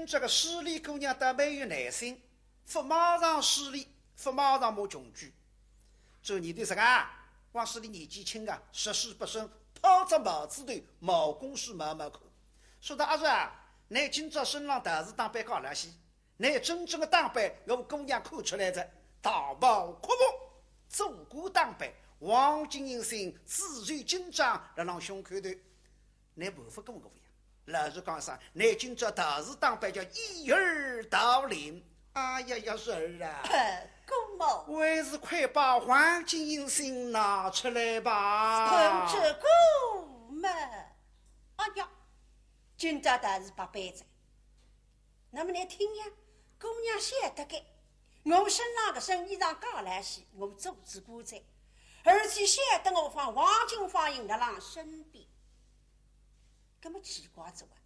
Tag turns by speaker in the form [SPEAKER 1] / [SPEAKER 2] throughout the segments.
[SPEAKER 1] 今这个势利姑娘的没有耐心，不马上势利，不马上没穷举。这你对啥个？往势利年纪轻啊，14、8抛着帽子头，毛公司慢慢看。说到阿叔啊，你今朝身上头是当班高了些，你真正的当班，我姑娘看出来着，大包阔步，做过当班，黄金银星，自然紧张，让胸口头，你不法跟我一样。老实讲啥，你今朝头是当班叫一儿到领。哎呀呀，是啊。
[SPEAKER 2] 公某
[SPEAKER 1] 还是快把黄金银星拿出来吧。
[SPEAKER 2] 这个嘛，哎呀，今朝倒是把杯子。那么你听呀，姑娘晓得个，我身上个身衣裳高来些，我做之过在，而且晓得我放黄金放银的郎身边，这么奇怪着啊！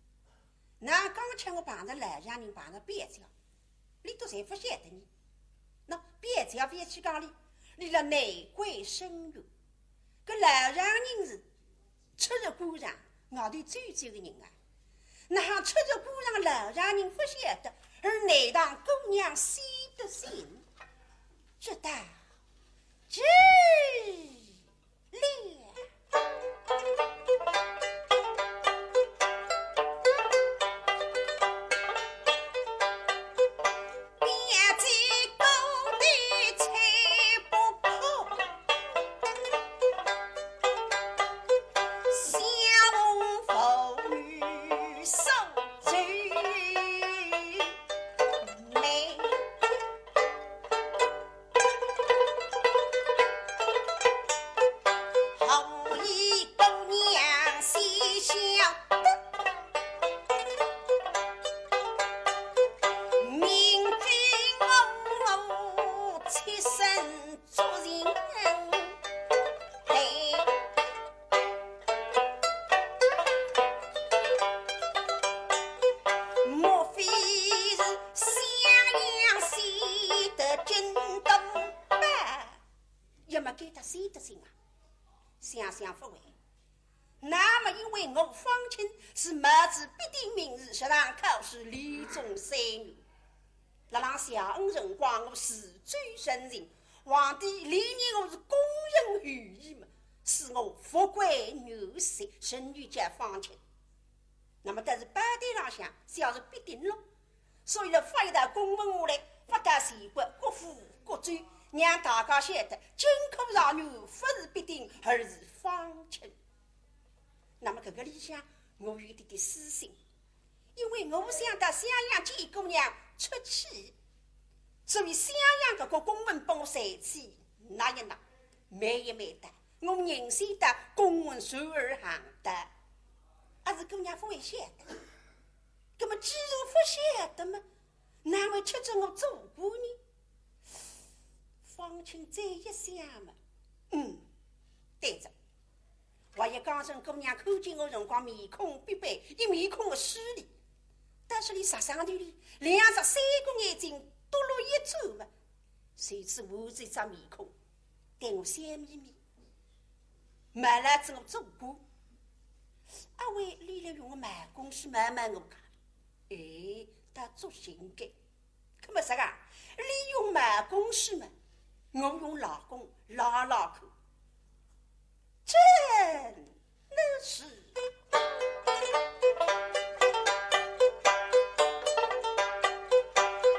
[SPEAKER 2] 那刚才我碰着老家人碰着别子，你都谁不晓得呢？那别这样别去讲哩，你了内鬼深入，个老丈人是吃着姑丈，我的最最个人啊，那还吃着姑丈老丈人不晓得，而内当姑娘心的心，知道知了。想想不为，那么因为我方亲是妹子必定明日学堂考试理中三女，那让下恩辰光我是最神人，皇帝理念我是公认御医嘛，是我富贵牛色神女家方亲。那么但是八点上想，小是必定咯，所以呢发一道公文下来，发达全国各府各州。让大家晓得，金口上女不是必定，而是方亲。那么这个里向，我有一点点私心，因为我想到襄阳见姑娘出去，所以襄阳这个公文帮我写起，拿一拿，没一没的，我认识的公文手儿行的，还是姑娘不会晓得。那么既然不晓得嘛，哪会吃着我做过呢？方清再一想嘛，对着，我也刚生姑娘看见我辰光面孔必白，一面孔的失礼，但是你杀上头里2只3个眼睛多落一走嘛，谁知我这张面孔对我笑眯眯，买来子我做过，阿伟立了用我买公司慢慢我看，他做性格，可么啥个？利用买公司嘛。我用老公拉拉口，真的是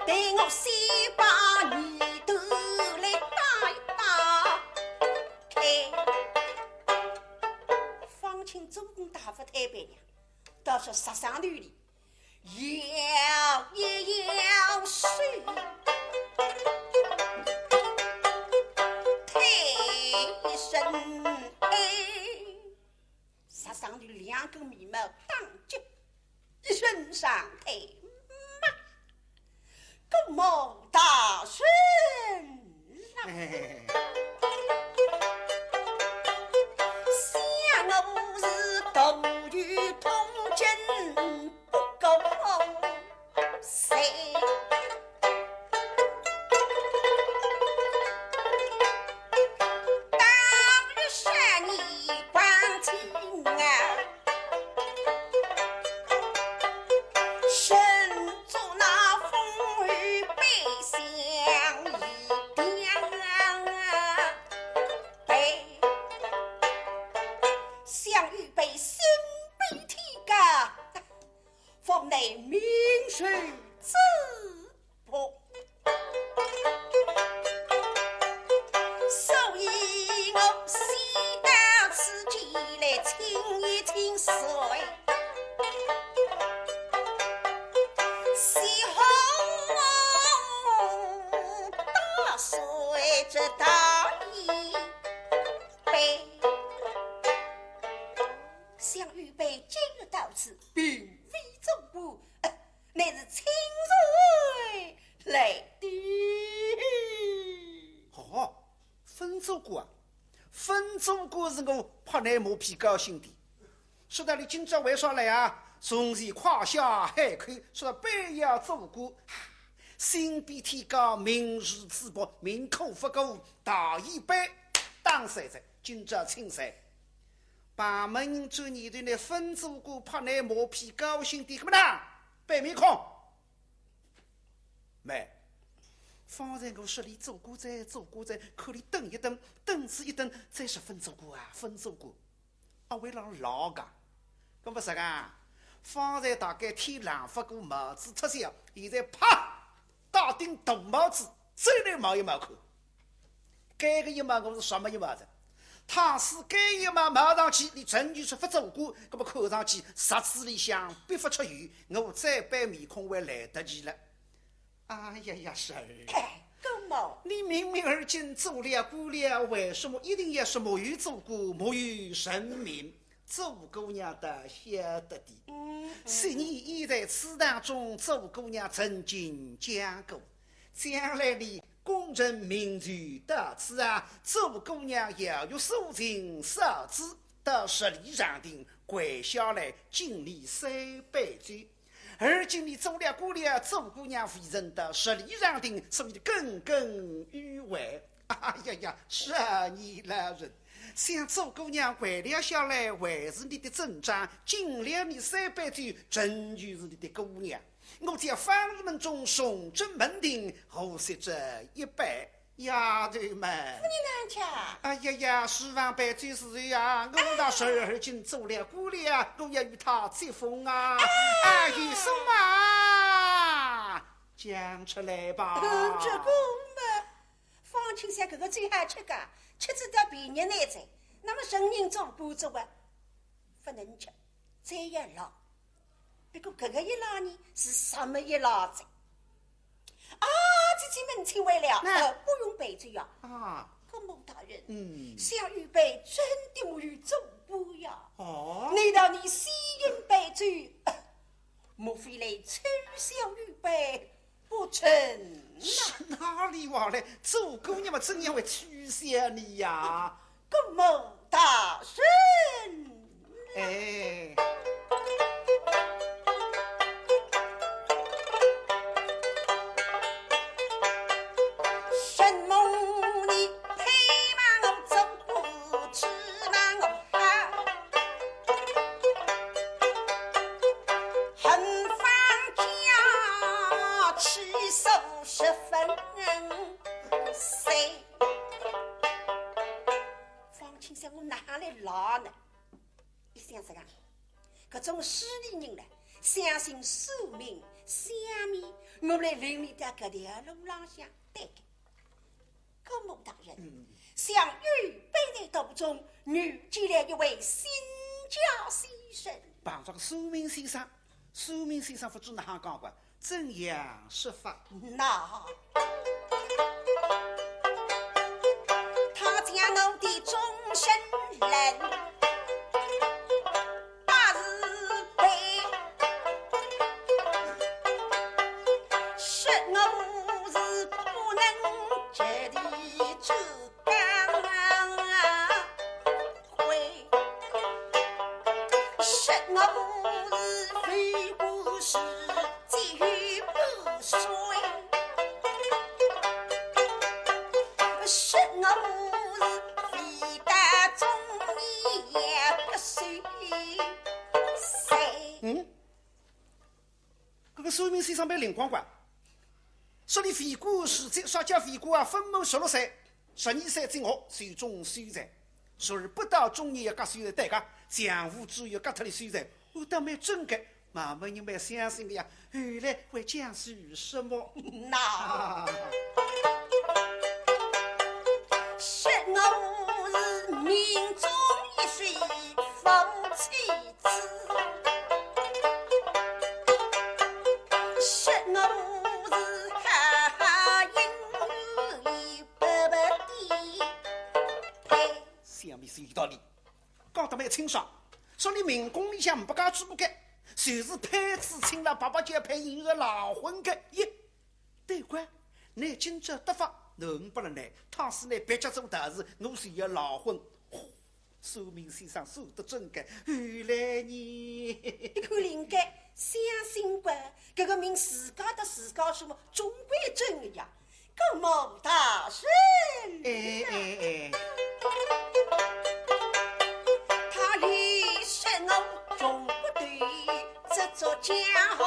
[SPEAKER 2] 对我先把你头来打一打开。方清总共打发太白娘，到说杀上头里摇一摇水。一声杀上的2根眉毛当脚，一身上腿妈，公某大顺想我是斗于通真不够谁身子
[SPEAKER 1] 分祖国是我拍内马屁高兴的。说到你今朝为啥来啊？从前胯下海口，说北洋祖国，心比天高，明日之薄，民口不够，大一杯当谁在？今朝请谁？把门做你的那分祖国拍内马屁高兴的，怎么样？白面孔，没。方才我说你走过在，可你等一等，等是一等，再是分走过啊，分走过。为了老个，咁不是啊？方才大概天冷发过帽子脱销，现在啪打顶大帽子，再来冒一冒口。该个一冒我是什么一冒子？他是该一冒冒上去，你真就是不走过，咁么看上去十指里香，必不出语，我再摆面孔还来得及了。哎呀呀，婶儿，
[SPEAKER 2] 够毛！
[SPEAKER 1] 你明明而今做了姑娘，为什么一定要是母与祖国，母与神明？周姑娘的晓得的。昔年已在祠堂中，周姑娘曾经讲过，将来你功成名就到此啊，周姑娘要有素情少子，到十里上庭跪下来敬你300醉。而今你做了姑娘，周姑娘为人的十里上庭，所以耿耿于怀。哎呀呀，12年了人，想周姑娘跪了下来，还是你的真长，敬了你300醉，真就是你的姑娘。我在坊里门中送进门庭，后设这100丫头们。
[SPEAKER 2] 夫人难瞧。
[SPEAKER 1] 哎呀呀，希望百岁是谁呀？我到12斤做了姑娘，我要与他结婚啊！哎，有什么？讲出来吧。
[SPEAKER 2] 这个嘛，方青山哥哥最爱吃个，吃子到别人来在，那么人人做不做啊？不能吃，再要老。不过哥哥一老呢，是什么一老子？啊，这进门请回了，不用备罪呀。
[SPEAKER 1] 啊，
[SPEAKER 2] 可孟大人，想预备真的母与祖不呀？
[SPEAKER 1] 哦，
[SPEAKER 2] 难道你私人备罪？莫非来抽小预备不成？
[SPEAKER 1] 哪里话来？周姑娘嘛，怎样会取笑你呀？
[SPEAKER 2] 个孟大人，
[SPEAKER 1] 哎。
[SPEAKER 2] 搿种势利人呢，相信宿命相面，我们来领你在搿条路浪向对个。高某大人，想预备的途中，遇见了一位新家先生。
[SPEAKER 1] 碰着个苏明先生，苏明先生不知哪行讲过，怎样说法？
[SPEAKER 2] 那他将我的终身人。
[SPEAKER 1] 苏明先生被灵光管，说你肥骨是在啥叫肥骨啊？分毛16岁，12岁正好手中收财，说是不到中年要割收财，对个，江湖只有割脱的收财，我倒蛮真个，慢慢你蛮相信的呀。后来会讲述什么？
[SPEAKER 2] 那是我是命中一岁夫妻子。
[SPEAKER 1] 有道理，讲得蛮清爽。说你民工里向不敢做不干，就是配子请了爸爸就配人个老婚个。耶，对官，你今朝得法，侬不能来，他是呢别家做大事，我是要老婚。寿明先生说得真个，原来你
[SPEAKER 2] 看应该相信过，这个命自家的自家说，总归真的呀。高某大人，他一生我总不对，这座江红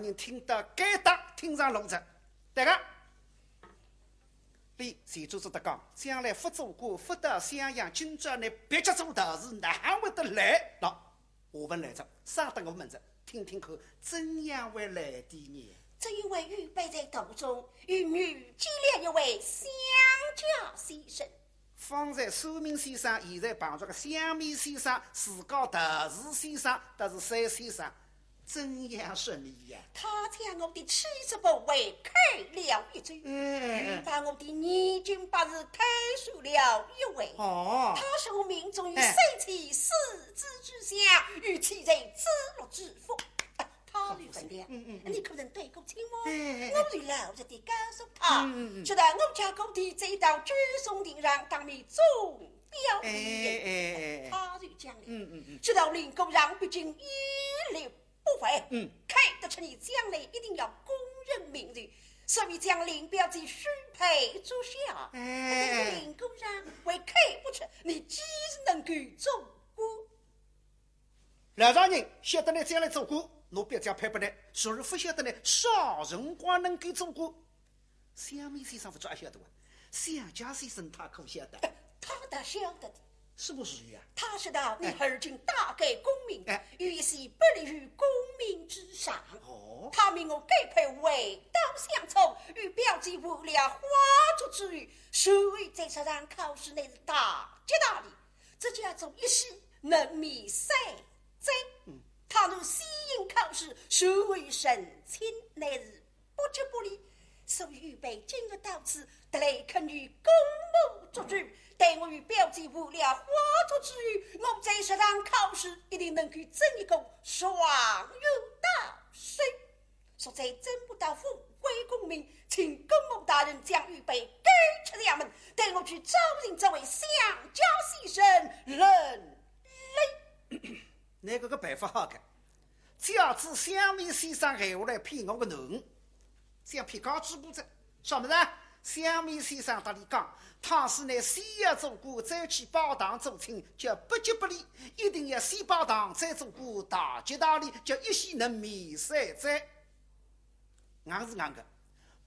[SPEAKER 1] 人听得该打听上笼子，对个。你前主子的讲，将来不做官，不得襄阳今朝呢，别家做大事，哪会得来？喏，我问来着，杀得我们着，听听看，怎样会来的呢？
[SPEAKER 2] 正因为预备在途中，与女结了一位相家先生。
[SPEAKER 1] 方才寿明先生现在碰着个香米先生，自家大事先生，但是谁先生？怎样顺利呀？
[SPEAKER 2] 他将我的妻子部位开了一嘴，把我的年金八字开除了一位。他是我命中于生妻四子之下，与其人知落之福。他的分量，你可能对我亲吗？我就老实地告诉他，直到我家公的这道举送庭上当面总标的，他就讲了，直到令公让毕竟一流。不会，看得出你将来一定要公认名誉，所以将领标记许配做下。领公让为看不出你既能够做官，
[SPEAKER 1] 老丈人晓得你将来做官，侬别讲配不来，若是不晓得呢，啥辰光能够做官？香米先生不做也晓得哇，香家先生他可晓得，
[SPEAKER 2] 他倒晓得的。
[SPEAKER 1] 是不是呀？
[SPEAKER 2] 他知道你而今大改功名，于是不立于功名之上。他命我改配为刀相从，与表姐为了花烛之余，所以在这场考试乃是大吉大利。这家中一时能免赛灾。他若西应考试，所以神亲乃是不吉不利。所以预备今日到此，得来肯与公母作主。待我与表姐无了花烛之余，我在这场考试一定能够争一个双入大水。实在争不到富贵功名，请公母大人将预备给出衙门，带我去招认这位相家先生认累。
[SPEAKER 1] 那个办法好个，假知香米先生闲话来骗我个侬，想骗高知不子，什么子？香米先生搭里讲，他是呢先要做官，再去报堂做亲，叫不吉不利；一定要先报堂，再做官，大吉大利，叫一夕能免赛灾。硬是硬个，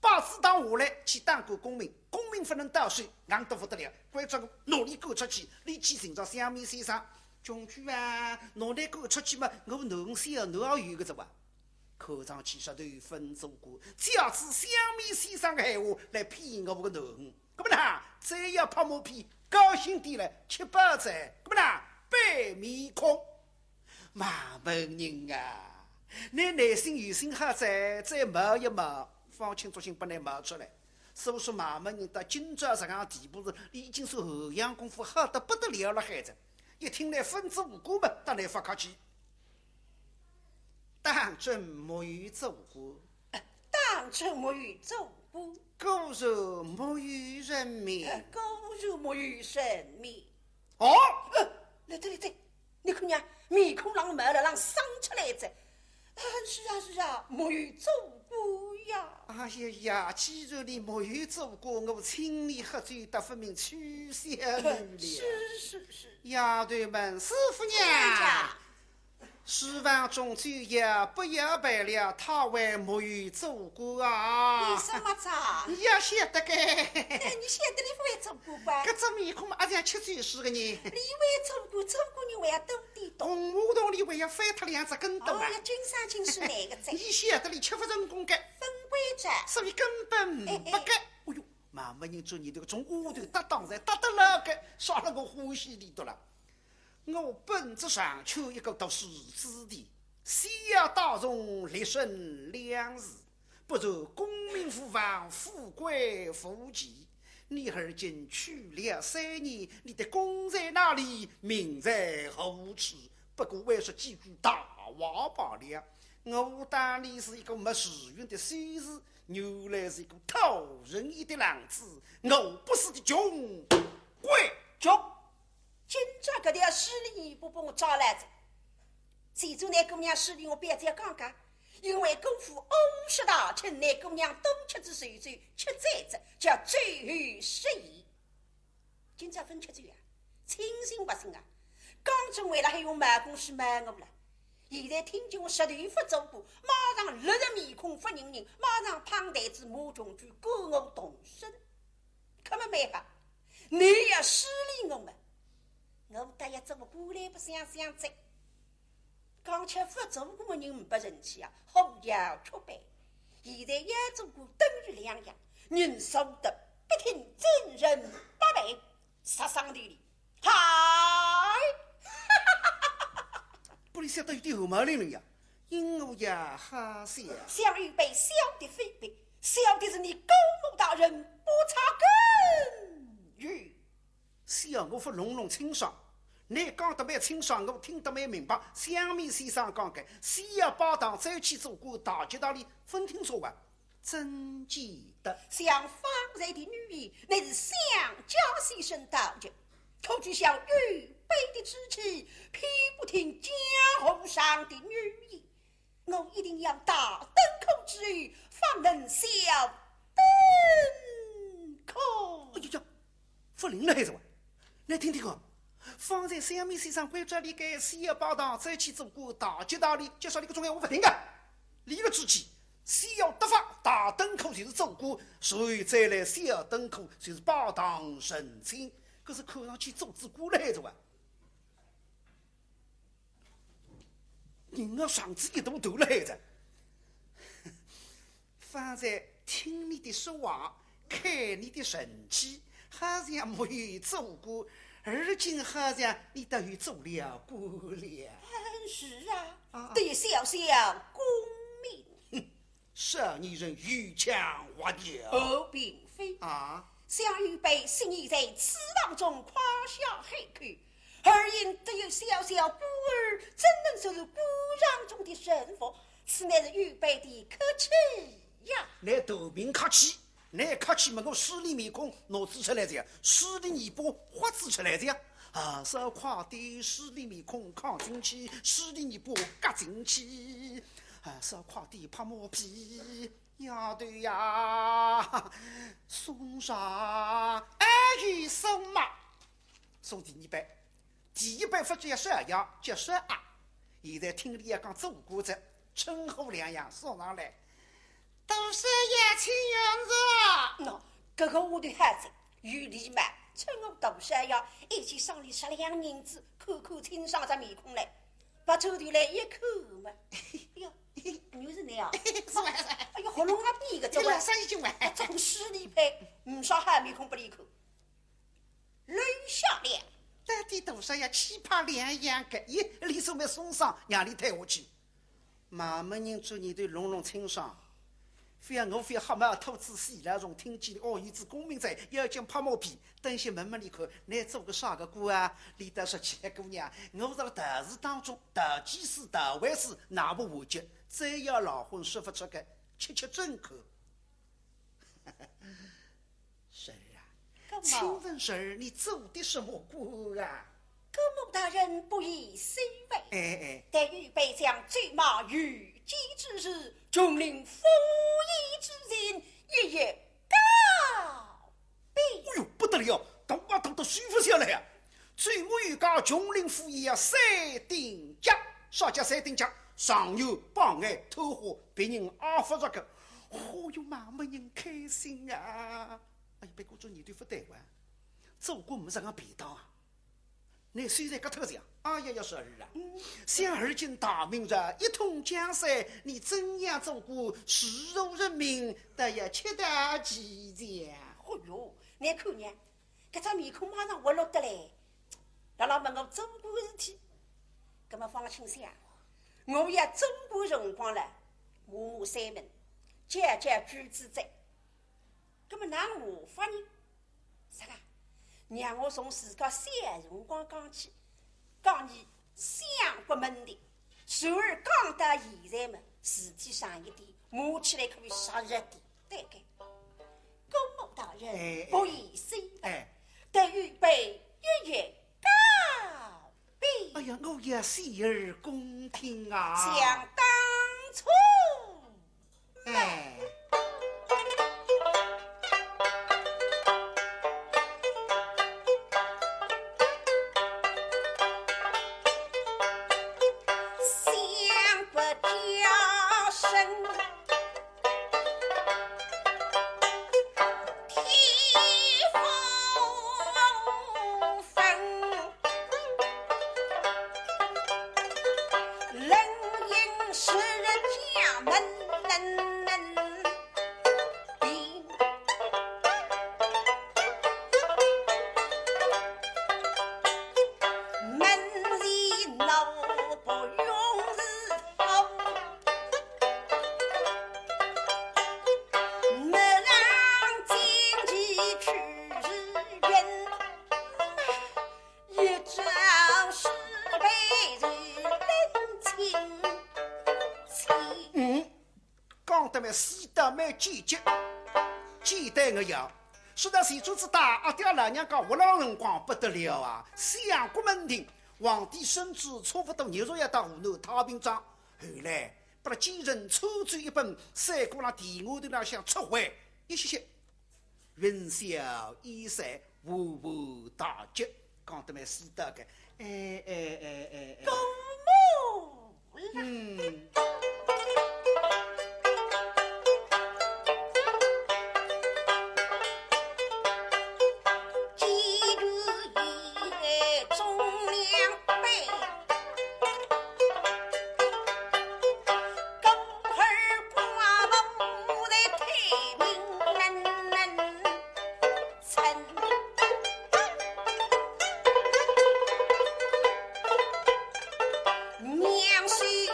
[SPEAKER 1] 把子当下来去当官公民，公民不能倒水，硬得不得了。关着我努力赶出去，立即寻找香米先生。穷举啊，侬来赶出去嘛，我侬小侬也有个着哇。口上其实头分做过，假知香米先生的闲话来骗我个侬，搿么啦，再要拍马屁，高兴点来吃饱菜，搿么啦，白面孔，马门人啊，你内心有心哈再冒一冒，方清楚心把你冒出来。所以说马门人到今朝这样地步是，已经是后阳功夫好得不得了了，孩子。一听来分子无辜嘛，当然发客气。当真莫与做官，
[SPEAKER 2] 当真莫与做官，
[SPEAKER 1] 狗肉莫与人命，
[SPEAKER 2] 狗肉莫与人命。
[SPEAKER 1] 哦，
[SPEAKER 2] 来对，你看呀，面孔浪没了，浪生出来着。是啊，莫与做官呀。
[SPEAKER 1] 哎呀，既然你莫与做官，我请你喝醉，得分明取消你了。
[SPEAKER 2] 是。
[SPEAKER 1] 丫头们，师傅娘。希望中秋夜不要败了，他为母语祖国啊！
[SPEAKER 2] 你什么账？
[SPEAKER 1] 你也晓得个？
[SPEAKER 2] 你晓得你会做过吧？
[SPEAKER 1] 搿只面孔嘛，也像7岁时个人。
[SPEAKER 2] 你会做过，做过你还要懂点懂。
[SPEAKER 1] 红马桶里还要翻脱2只跟斗啊！
[SPEAKER 2] 哦，君上君是哪个在？
[SPEAKER 1] 你晓得你吃不成功个，
[SPEAKER 2] 分规则，
[SPEAKER 1] 所以根本不该。哎呦，妈没人做你这个从下头搭档在搭得了个，杀了我欢喜里头了。我本质上求一个读书之地，先要大众立身良事，不如功名富王、富贵富贵。你而今去了3年，你的功在哪里，名在何处？不过为说几句大话罢了。我当你是一个没时运的绅士，原来是一个讨人厌的浪子。我不是的穷鬼
[SPEAKER 2] 穷。今朝搿条势力你不把我招来着，谁做那姑娘势力我不要再讲讲，因为功夫50道，请那姑娘东吃之水水，吃再子叫最后失忆。今朝分吃罪啊，清醒不醒啊！刚中为了还用卖公司卖我了，现在听见我10头发走过，马上立着面孔发人，马上胖台子马穷举告我动身，可没办法，你要势利我们。我大爷这么过来不想走，刚吃发做过的人不人气啊，后摇出败。现在也做过等于2样，人说的不听真人8倍，杀伤力里，嗨！
[SPEAKER 1] 不里晓得有点后毛灵了呀，因我呀哈笑。
[SPEAKER 2] 小预备小的非备，小的是你高某大人不差根语。
[SPEAKER 1] 小我发隆隆清爽，你讲得蛮清爽，我听得蛮明白。香米先生讲的，西要包堂走去做过大街道里分听说完，真记得。
[SPEAKER 2] 像方才的女儿，乃是想家先生道的，可就像预备的之气，偏不听江湖上的女儿。我一定要大登口之语，方能小登口。
[SPEAKER 1] 哎呦呀，发灵了还是哇？来听听看，方才香米先生关着里个西要包堂走去做过大街道里，介绍你个中央我不听的。立了之气，西要得法，大登口就是走过，所以再来小登口就是包堂神清。可是看上去组织过来着哇，人家上次一头头了还着。方才听你的说话，看你的神气，好像没有做过，而今好像你都有做了过了。
[SPEAKER 2] 是啊，得小小功名。
[SPEAKER 1] 少年人欲强画条。
[SPEAKER 2] 哦，并非
[SPEAKER 1] 啊。
[SPEAKER 2] 小预备是你在此当中夸下海口，而因得有小小孤儿，怎能说是孤壤中的神佛？此乃是预备的客气呀！
[SPEAKER 1] 来头名客气，来客气嘛！我势力面孔脑子出来着呀，势力尾巴花子出来着呀。啊，手快点，势力面孔扛进去，势力尾巴夹进去。啊，手快点，拍马屁。呀对呀，送上安于送马，送第2杯，第1杯发觉12样，叫12啊。现在听李也讲做过着，称呼2样送上来，都是也请用
[SPEAKER 2] 喏，这个我的孩子，与你们趁我读书要一起上里12两银子，看看清爽这面孔来，把抽屉来一口嘛。哎呦！牛是你啊！哎呦，喉咙啊闭个，这
[SPEAKER 1] 个生意就完。
[SPEAKER 2] 总势力派，唔少喊面孔不离口。吕小莲，
[SPEAKER 1] 到底多少呀？7怕2样个，咦，李素梅送上，让你抬下去。马门人做你对隆隆清爽，非要我非要黑马兔子死了，从听见的哦，一子公明在，要讲拍马屁。等些问问你看，你做个啥个官啊？李德17姑娘，我在大事当中，大祭司、大卫司，哪不下决？再要老婚说不出个，吃真口。婶儿啊，请问婶儿，你做的什么官啊？
[SPEAKER 2] 高某大人不以 C 位，
[SPEAKER 1] 待
[SPEAKER 2] 预备将追马御姬之日，众领封邑之人，一一告别。
[SPEAKER 1] 哎呦，不得了，动啊动得舒服下来呀！最我预告穷林府也要3顶家。少家三等奖，上有帮爱偷花，别人阿发着个，哦哟嘛，没人开心啊！哎呀，别过做你对不对哇？做过没这样皮当啊？那虽然个头像，哎呀，要是儿啊，像而今大明人一统江山，你怎样做过世容人民，得要吃得其间。
[SPEAKER 2] 哦哟，你看呢，这张面孔马上活络得来。让老问我做过的事体，那么放心想，我也做过辰光了，默默三门，家家举子在。那么拿我发呢？啥个？让我从自个小辰光讲起，讲你相国门的，从而讲到现在嘛，实际上一点，摸起来可以杀热的，对个。公母大人不宜随来，得预备一月告别。
[SPEAKER 1] 哎呀，我也洗耳恭听啊！
[SPEAKER 2] 想当初，
[SPEAKER 1] 哎。简单的样，说到谁主子大阿爹老娘讲活老辰光不得了啊！相国门庭，皇帝甚至差不多牛肉要到湖南太平章，后来把他几人抽转一本，三过那地下头那想出回一些些，云霄衣衫，无无大吉，讲得蛮死得个，
[SPEAKER 2] 公母娘婿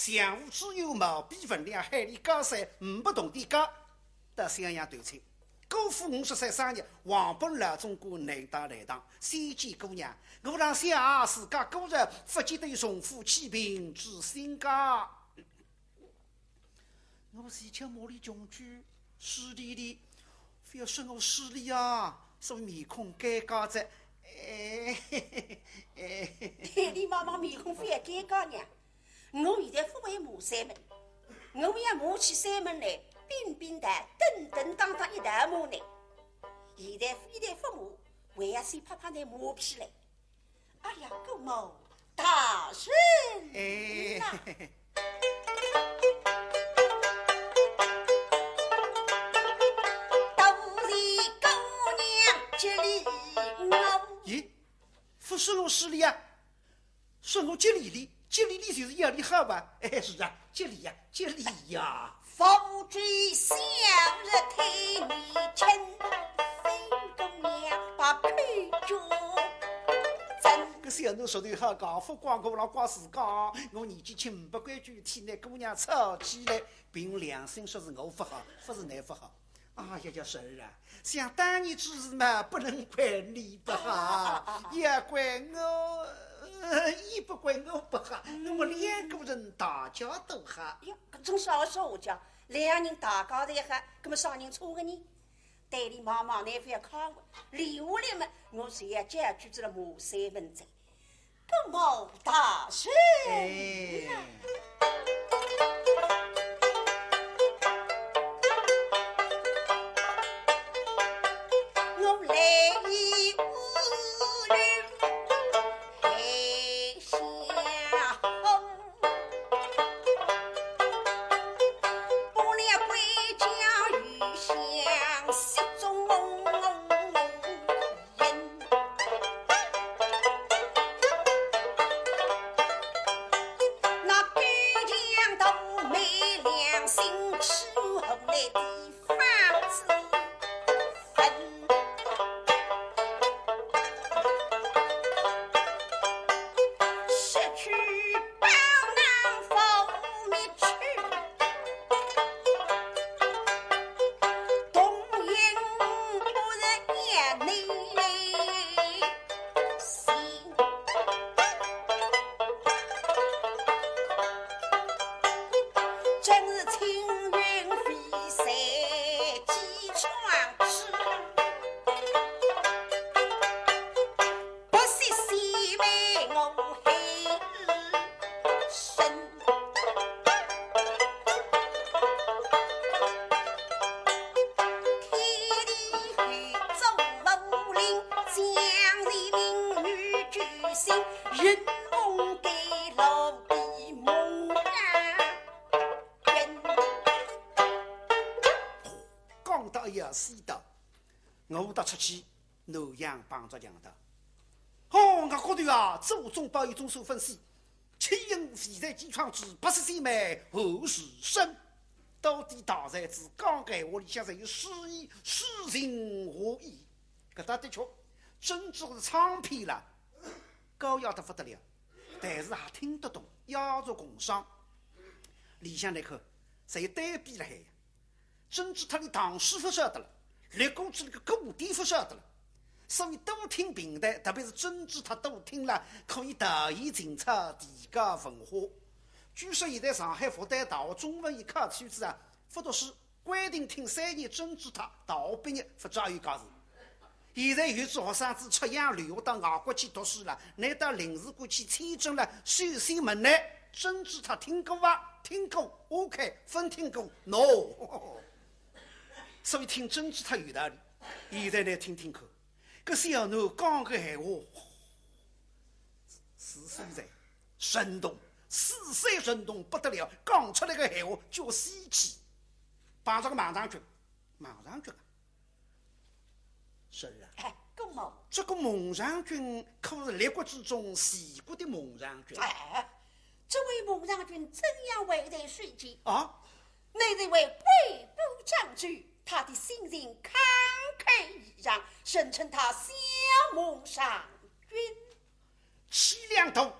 [SPEAKER 1] 相互只有毛笔分量，海里高山不同的高，得襄阳对称。姑父53生日，王本来中国南大来堂，先见姑娘，我让想自家个人不记得从夫妻平之心家。我是瞧茉莉穷居，失礼的，非要说我失礼啊，所以面孔尴尬着。
[SPEAKER 2] 你妈妈面孔非要尴尬呢？我现在不为骂三门，我要骂起三门来，彬彬的等等当当一大骂呢。现在非得不骂，还要先啪啪的骂起来。哎呀，够毛大声！
[SPEAKER 1] 咦，不是我失礼啊，是我接礼的，接礼就是要你好吧？是啊，接礼呀，接礼呀。
[SPEAKER 2] 夫君向日替你亲，新姑娘把口角真。
[SPEAKER 1] 个小奴说的好讲，不光我老光自家，我年纪轻不规矩，替那姑娘吵起来，凭用良心说是我不好，不是你不好。啊呀，叫婶儿啊！想当年之事嘛，不能怪你不好，也怪我，也不怪我不好，我们两个人大家都好。
[SPEAKER 2] 哟，这种啥说讲？两人大家都好，那么啥人错个呢？对你妈妈那份看我，留下来嘛，我是要讲句子了骂三门子，个毛大声！
[SPEAKER 1] 我得出去，南阳帮着强盗。我觉得啊，祖宗保一种手分析，岂因现在机窗之不是先美，后是生。到底大才子讲给我里向是有诗意、诗情和意。搿搭的确，真正是唱片了，高雅得不得了，但是还听得懂，雅俗共赏。里向来看，谁对比了海？真知他的唐诗不晓得了。立过去那个古典不晓得了，所以多听平台，特别是政治他多听了，可以大义警察提高文化。据说现在上海复旦大学中文一科圈子啊，不读书规定听3年政治他大学毕业不加有假事。现在有些学生子出洋留学到外国去读书了，来到领事馆去签证了，首先问呢，政治他听过伐？听过 ，OK， 分听过 ，No。所以听政治他有道理，现在来听听看，搿小奴讲个闲话，是所在生动，四岁生动不得了，讲出来个闲话叫稀奇。帮着个马上军，是啊，
[SPEAKER 2] 哎，够毛！
[SPEAKER 1] 这个孟尝君可是列国之中齐国的孟尝君。
[SPEAKER 2] 哎，这位孟尝君怎样为人水节
[SPEAKER 1] 啊？
[SPEAKER 2] 那这位贵部将军。他的心人慷慨义让，声称他小孟尝君。
[SPEAKER 1] 齐良头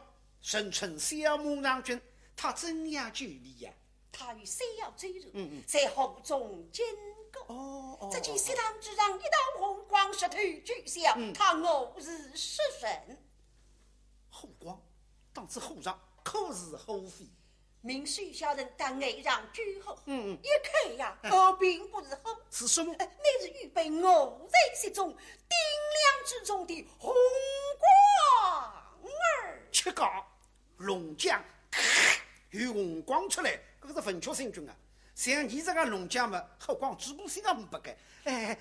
[SPEAKER 1] 声称小孟尝君，他怎样距离呀？
[SPEAKER 2] 他与山药追逐，在河中经过。只见石塘之上一道红光，石头巨响，他偶是失神。
[SPEAKER 1] 后光，当此后上，可是后妃。
[SPEAKER 2] 明水小人当爱让居后，一看呀，并不是后，
[SPEAKER 1] 是什么？
[SPEAKER 2] 乃是预备我在其中丁亮之中的红光儿。
[SPEAKER 1] 七个龙江有红光出来，这个是文曲星君啊。像你这个龙江嘛，后光直不心啊不该。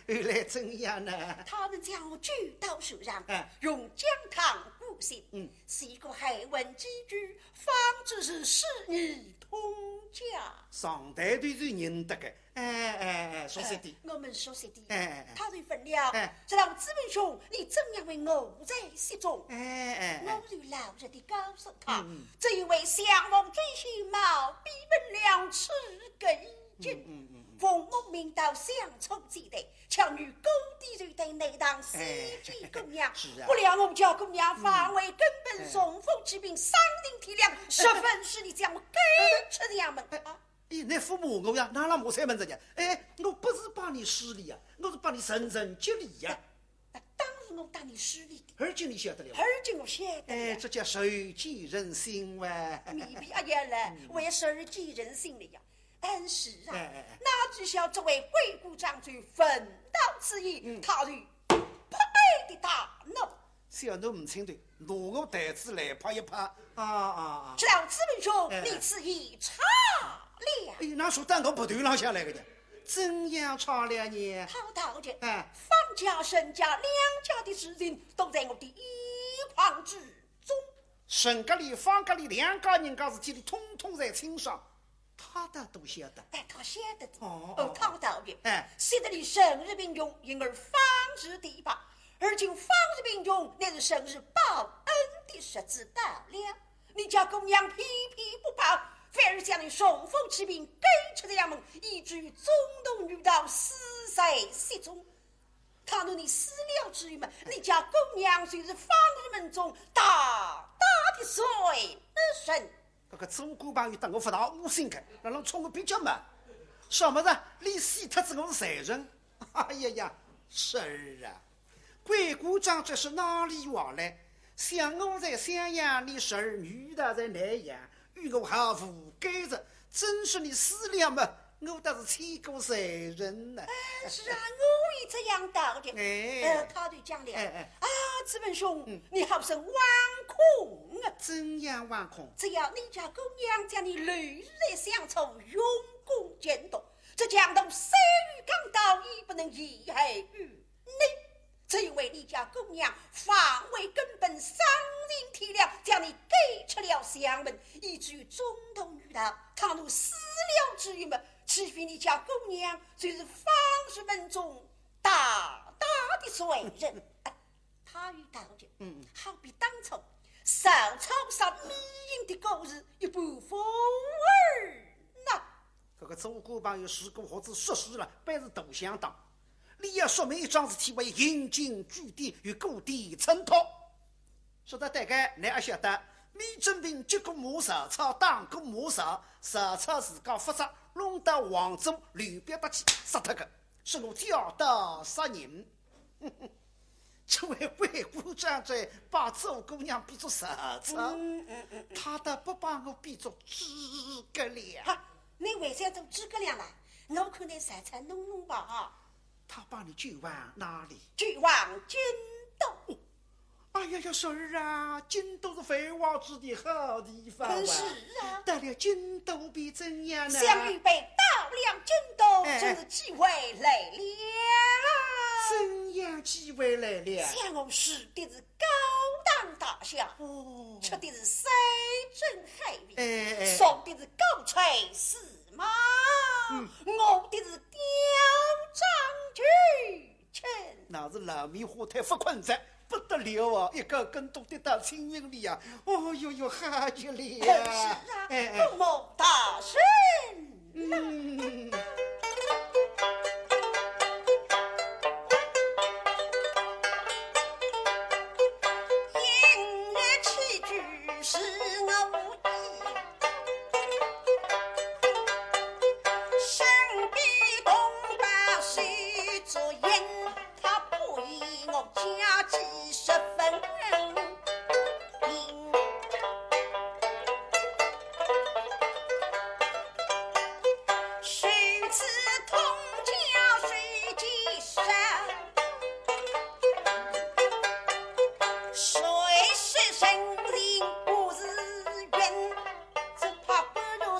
[SPEAKER 1] 原来怎样呢？
[SPEAKER 2] 他们将我举到手上，用姜汤固心，是一个海文几句，方知是侍女通家。
[SPEAKER 1] 上台对就认得个，熟悉的。
[SPEAKER 2] 我们熟悉的。他对分
[SPEAKER 1] 了。
[SPEAKER 2] 知道资本兄，你怎样为我在其中？我就老实的告诉他，这因为相逢最心毛，比本两尺根筋。奉我明道相处之地，强于高低就对内当西居姑娘。不料我们家姑娘反为根本送父之病，伤定体谅，十分是你将我该吃的样门啊！
[SPEAKER 1] 那父母我呀，哪让我才门子呢？我不是把你失礼呀，我是把你深深接礼呀。
[SPEAKER 2] 当然我打你失礼的，
[SPEAKER 1] 而今你晓得了？
[SPEAKER 2] 而今我晓得。
[SPEAKER 1] 这叫手记人心哇！
[SPEAKER 2] 未必也了，为手记人心了呀。但是啊，那只晓作为贵国将军分道此意，他就不爱的大怒。
[SPEAKER 1] 小奴唔清对，挪我台子来拍一拍。
[SPEAKER 2] 知道资本兄，你此意差了。
[SPEAKER 1] 那说当我不对浪下来的呢？怎样差了呢？
[SPEAKER 2] 好道的，方家、沈家两家的事情都在我的一旁之中。
[SPEAKER 1] 沈家里、方家里两家人家事体里，统统在清上。他的都晓得，
[SPEAKER 2] 他晓得的。他道的，晓得你生日病重，因而方日提拔。而今方日病重，乃是生日报恩的日子到了，你家姑娘皮皮不报，反而将你送风吃病，该吃的样门，以至于中东遇到死在其中。倘若你死了之余嘛，你家姑娘虽是方日门中大大的水神。
[SPEAKER 1] 这个祖国朋友等我发到五星开，让人冲我比较慢。什么子？你死他子我是谁人？哎呀呀，是啊，贵国长这是哪里话来？像我在襄阳，你是儿女的在南阳，与我好无该着，真是你死了嘛？我倒是欺过谁人呢？
[SPEAKER 2] 是啊，我也这样道的。他就讲了，资本兄，你好生挖空啊！
[SPEAKER 1] 怎样挖空？
[SPEAKER 2] 只要你家姑娘将你屡日的相处用功监督，这江东三语刚到，亦不能遗害于你。只因为你家姑娘防卫根本，伤人体谅，将你给出了乡门，以至于中东遇到，倘若死了之余嘛，岂非你家姑娘就是方士门中大大的罪人？他与道的，好比当初少草杀迷人的故事，一部风儿呐。
[SPEAKER 1] 这个祖国朋友是个何子说实了，本是都相当。你要说明一桩事体为引经据典与故地衬托。说到大概你也晓得，米正平结果马少草，当过马少，少草自家发杀，弄到黄州刘表得去杀他个，是我挑刀杀人。这位贵国将军把周姑娘比作傻子，他倒不把我比作诸葛亮。
[SPEAKER 2] 你为啥做诸葛亮啦？我看你三餐弄弄吧。
[SPEAKER 1] 他把你救往哪里？
[SPEAKER 2] 救往京都。
[SPEAKER 1] 哎呀呀，孙儿啊，京都是飞花之地好地方
[SPEAKER 2] 是啊。
[SPEAKER 1] 到了京都必怎样呢？
[SPEAKER 2] 想预备到了京都，真是机会来了。
[SPEAKER 1] 怎样机会来了？
[SPEAKER 2] 相公使的是高档大小，吃的是山珍海味，送的是高翠丝马，我的是雕章巨臣。
[SPEAKER 1] 那是老米花太不困着，不得了啊！一个跟都得到青云里啊！哦呦呦，哈极了！
[SPEAKER 2] 是啊，公某大圣。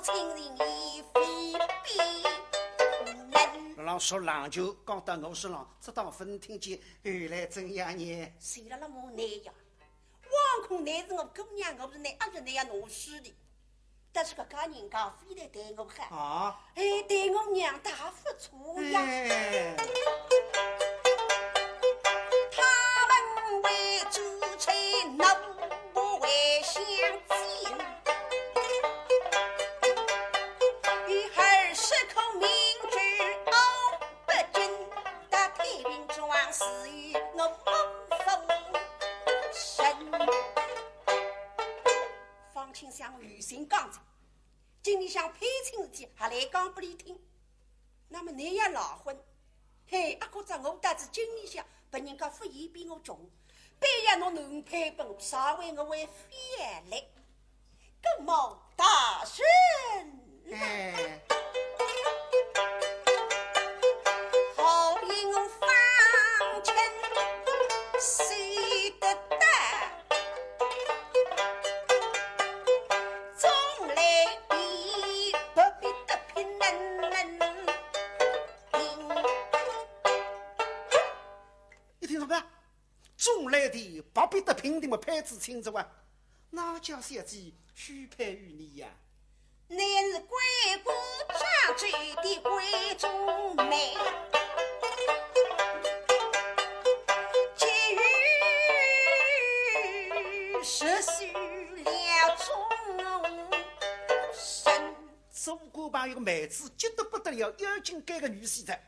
[SPEAKER 2] 亲人已非比能。
[SPEAKER 1] 让说郎就讲得我是郎，这当分听见原来怎样呢？
[SPEAKER 2] 谁了那么难呀？望空乃是我姑娘，我不是乃阿月那样弄死的。但是个家人家非得对我好，
[SPEAKER 1] 啊，
[SPEAKER 2] 对我娘大付出呀。他们为主妻，我为相亲，与20口明知傲不敬，打太平之王死于我蒙封神。方清香履行刚才，今日想配亲事体还来讲不理听，那么你也老婚，阿哥在我大子经历下，把人家福业比我重，别让侬能配本，稍微我为反来，更冒大顺。好比我方亲谁得得？总来比不必得拼
[SPEAKER 1] 你听说没？种来的不必得平的么配子亲着啊，哪家小姐许配于你呀？
[SPEAKER 2] 乃是贵国长居的贵中美，结余实许了终身。
[SPEAKER 1] 中国旁有个妹子，急得不得了，要紧该个女婿的，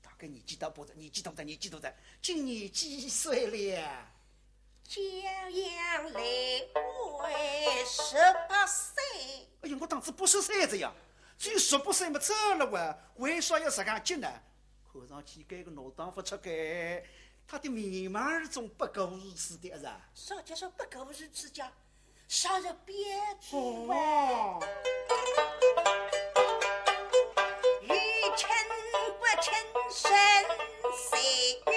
[SPEAKER 1] 大概年纪大不着，年纪大的，今年几岁了？
[SPEAKER 2] 骄阳来回18岁。
[SPEAKER 1] 哎呀，我当时不是岁子呀，只有18岁么走了哇，为啥要这样急呢？看上去该个老当不出该，他的面貌儿总不够如此的是吧？
[SPEAKER 2] 啥叫说不够如此家？啥叫别致
[SPEAKER 1] 哦，
[SPEAKER 2] 欲亲不亲生谁命？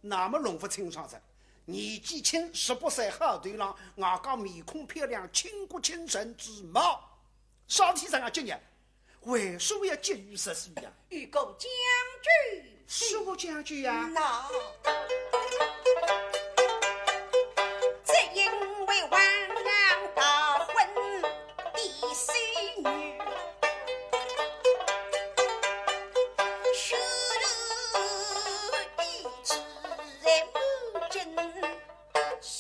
[SPEAKER 1] 那么龙福清上子，年纪轻18岁好对郎，外加面孔漂亮，倾国倾城之貌，啥体上啊今日？为什么要急于实施呀？
[SPEAKER 2] 欲购将军，
[SPEAKER 1] 什么将军呀？
[SPEAKER 2] 那只因为王让大婚的孙女，修路一直在母亲身。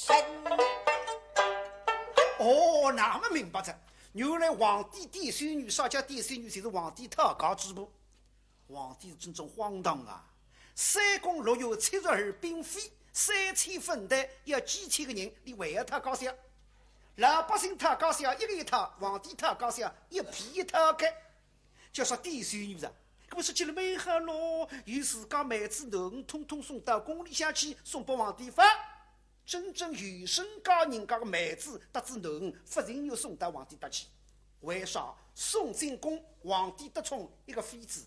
[SPEAKER 1] 哦，那么明白着。原来皇帝嫡孙女，啥叫嫡孙女？就是皇帝太高之部。皇帝真正荒唐啊！3宫6院72嫔妃，3000分担，要几千个人，你为了他高兴？老百姓太高兴，一个一套；皇帝太高兴，一批一套个。就说嫡孙女啊，搿么说起来蛮好咯。有自家妹子能统统送到宫里向去，送拨皇帝发。真正有身高人家的妹子，得知能不人又送到皇帝搭去。为啥送进宫，皇帝得宠一个妃子，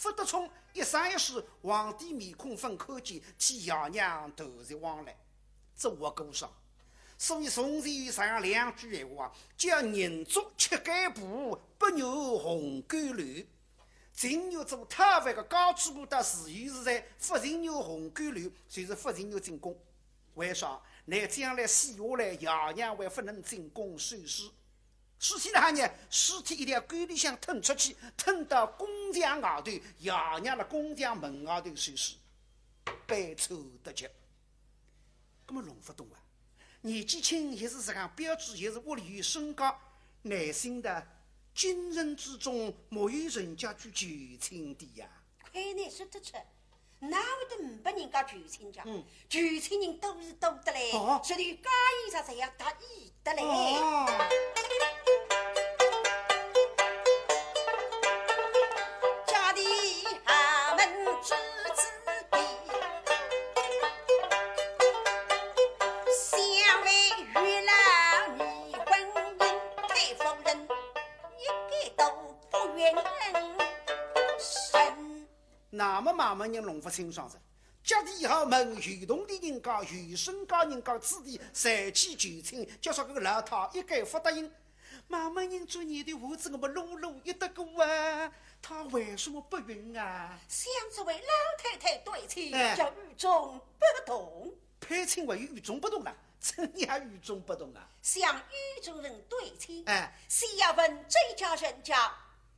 [SPEAKER 1] 不得宠一生一世，皇帝面孔分看见，替爷娘头在往来，这我够上。所以从前有这样2句闲话，叫人足吃干布，不牛红干卵。人牛做太尉的高知部的自由自在，不人牛红干卵，就是不人牛进宫。为啥？乃将来死下来，爷娘还不能进宫受尸。尸体哪呢？尸体一定要管里向吞出去，吞到宫墙外头，爷娘的宫墙门外头受尸，悲愁得急。那么弄不懂啊！年纪轻也是这样标志，也是屋里有身高，内心的今人之中，莫有人家去求亲的呀。
[SPEAKER 2] 快你说得出。哪会得不把人家求亲家？求亲人都是多得来，所以家衣上这样得意得来。家里他们知自己，相为玉郎女婚姻，太夫人一个都不愿生。
[SPEAKER 1] 那么慢慢人弄不清爽着，家里后问余洞的人家、余生家人家子弟谁去求亲，叫说这个老太一概不答应。妈妈人做你的胡子我们露露一得过啊，他为什么不允啊？
[SPEAKER 2] 想这位老太太对亲，
[SPEAKER 1] 哎
[SPEAKER 2] 叫与众不同。
[SPEAKER 1] 配亲为与众不同啊，真也与众不同啊！
[SPEAKER 2] 想与众人对亲，
[SPEAKER 1] 哎，
[SPEAKER 2] 先要问这家人家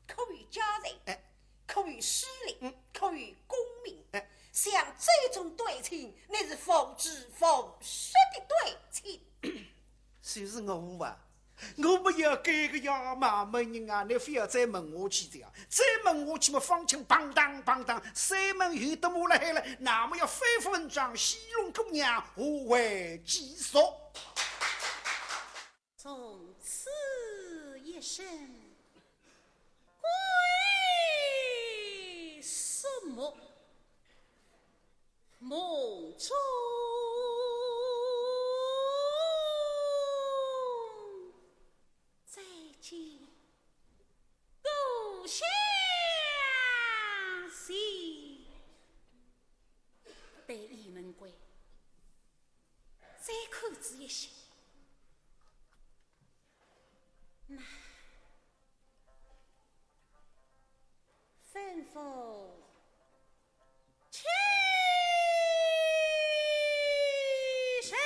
[SPEAKER 2] 可与家人，
[SPEAKER 1] 哎，
[SPEAKER 2] 可与势力，可与公民。
[SPEAKER 1] 哎，
[SPEAKER 2] 像这种对亲，那是奉旨奉实的对亲。
[SPEAKER 1] 就是我啊，我不要改个呀，妈妈人啊，你非要再问我去的呀，再问我去嘛，方清邦当邦当，三门有得木了海了，那么要恢复文章，西龙姑娘无为寄所。
[SPEAKER 3] 从此一生归什么梦中再见故乡兮，对雁门关再看子一些。那吩咐起身。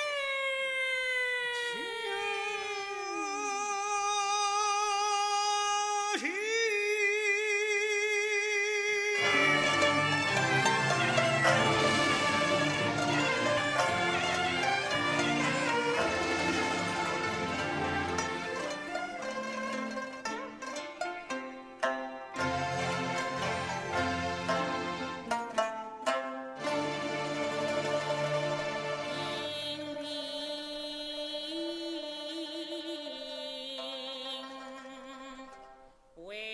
[SPEAKER 3] 为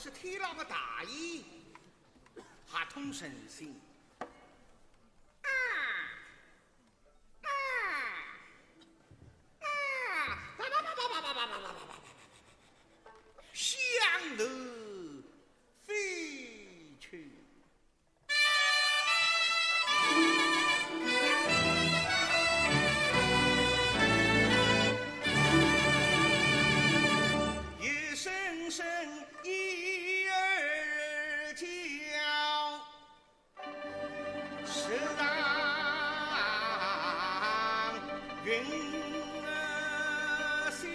[SPEAKER 1] 是天狼的大意，还通神仙。向南飞去。夜深深一儿叫，石上云儿笑。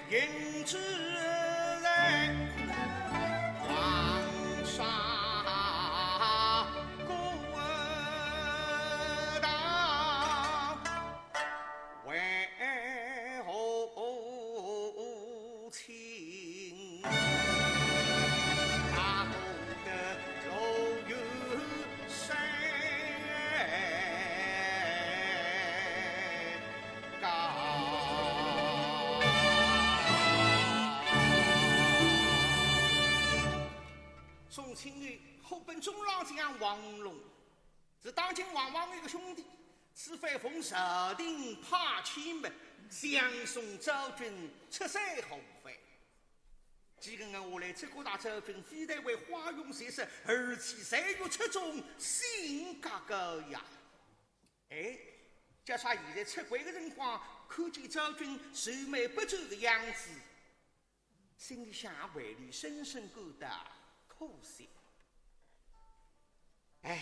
[SPEAKER 1] 人之人，黄沙古道，为何情？大功德周有谁高？宋清月后本中郎将王龙，是当今王王的一个兄弟，此番奉设定派遣门，相送周军出塞后返。几个人我来这个大周军非但为花容谢色，而且3月出中，性格高雅。哎，叫他现在出关的辰光，看见周军愁眉不皱的样子，心里想为你深深感到可惜。哎。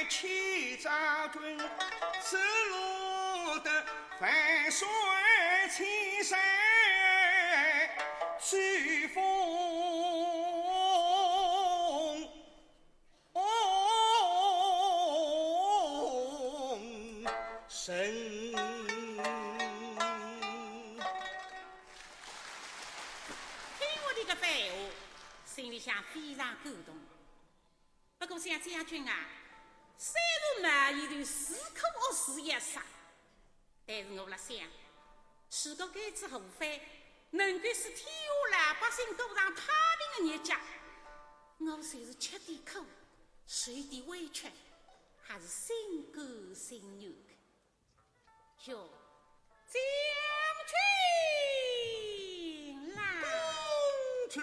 [SPEAKER 4] 起扎军，是路的万水千山随风神。
[SPEAKER 3] 听我的个废话，心里想非常感动。不过想将军啊，虽然嘛有段死苦恶事要杀，但是我辣想，如果该次河匪能够使天下老百姓过上太平的日脚，我虽是吃点苦，受点委屈，还是心甘情愿的。哟，将军啦！
[SPEAKER 4] 去。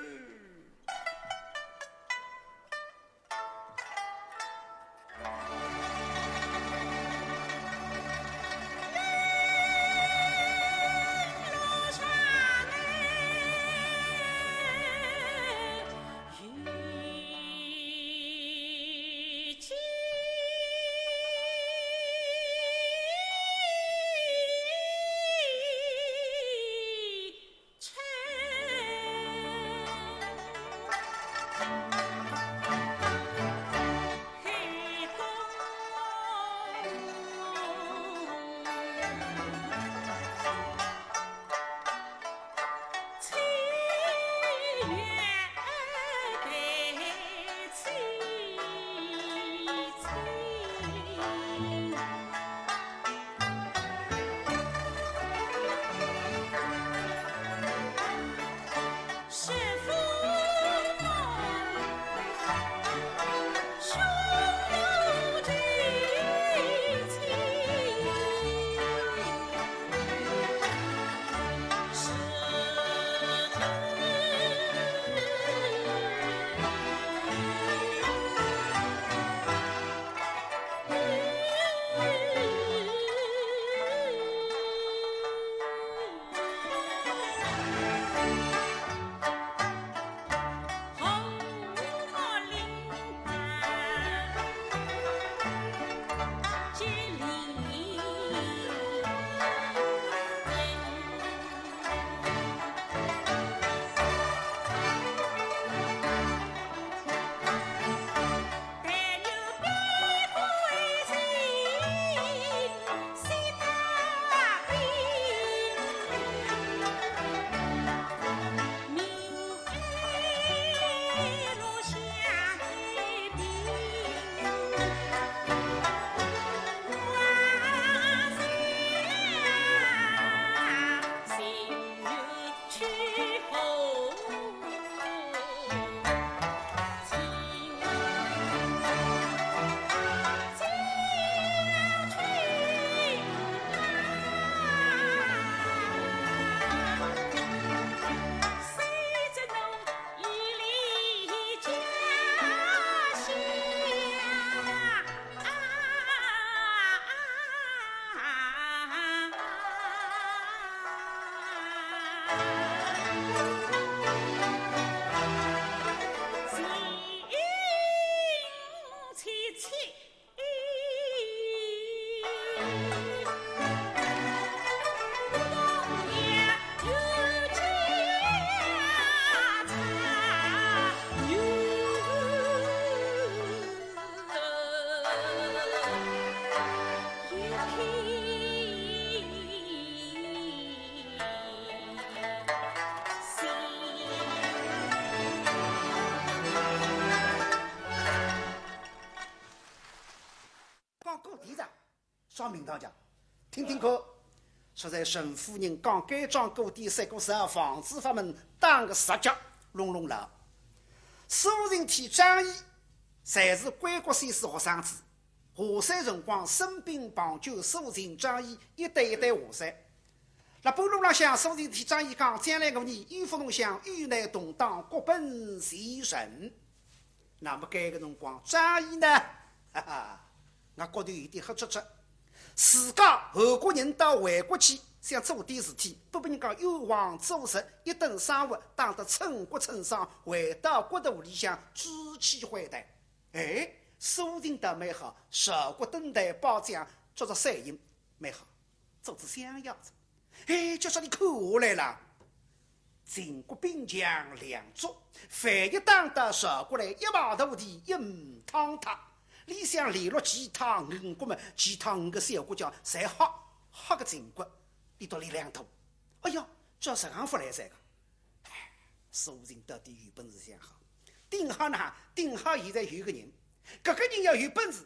[SPEAKER 1] 张明堂讲，听听看，说在沈夫人刚改装过的3个12房子法门当个实脚隆隆了。苏人体张毅侪是归国先师学生子，下山辰光生病帮救苏人张毅一代一代下山。那半路浪向，苏人体张毅讲，将来5年有福侬想与内同当国本前程。那么该个辰光张毅呢？哈哈，我觉得有点黑漆漆。自家后国人到回国去，想做点事体，不被人家有望做实，一顿生活打得称国称赏，回到国土里向志气怀戴。哎，苏人的美好，守国登台包奖，做着赛营，美好，做着想要着。哎，就说你看下来了。秦国兵强粮足，反一当的守过来，一马头地，一五汤塔。里向连络其他五国们，其他五个小国家，侪吓个秦国，你到力量大。哎呀，叫石行福来噻个。苏人到底有本事想好，顶好呢？顶好现在有个人，搿个人要有本事，